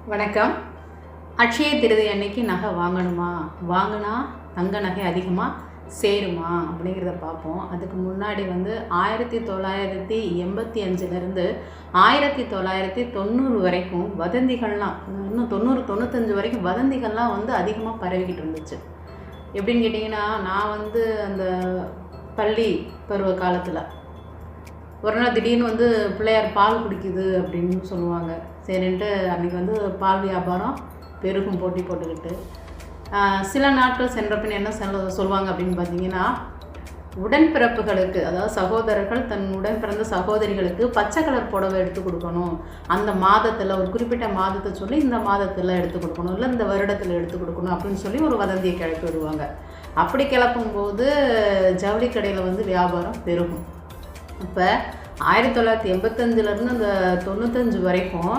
வணக்கம். அட்சய திருதி அன்னைக்கு நகை வாங்கணுமா, வாங்கினா தங்க நகை அதிகமாக சேருமா அப்படிங்கிறத பார்ப்போம். அதுக்கு முன்னாடி 1985லேருந்து 1990 வரைக்கும் வதந்திகள்லாம், இன்னும் 90-95 வரைக்கும் வதந்திகள்லாம் அதிகமாக பரவிக்கிட்டு இருந்துச்சு. எப்படின்னு கேட்டிங்கன்னா, நான் அந்த பள்ளி பருவ காலத்தில் ஒரு நாள் திடீர்னு பிள்ளையார் பால் குடிக்குது அப்படின்னு சொல்லுவாங்க. சரின்ட்டு அன்றைக்கி பால் வியாபாரம் பெருகும் போட்டி போட்டுக்கிட்டு சில நாட்கள் சென்ற பின் என்ன சொல்லுவாங்க அப்படின்னு பார்த்தீங்கன்னா, உடன்பிறப்புகளுக்கு, அதாவது சகோதரர்கள் தன் உடன் பிறந்த சகோதரிகளுக்கு பச்சை கலர் புடவை எடுத்து கொடுக்கணும், அந்த மாதத்தில் ஒரு குறிப்பிட்ட மாதத்தை சொல்லி இந்த மாதத்தில் எடுத்து கொடுக்கணும், இல்லை இந்த வருடத்தில் எடுத்து கொடுக்கணும் அப்படின்னு சொல்லி ஒரு வதந்தியை கிளப்பி விடுவாங்க. அப்படி கிளப்பும்போது ஜவுளி கடையில் வியாபாரம் பெருகும். இப்போ 1985லேருந்து அந்த 95 வரைக்கும்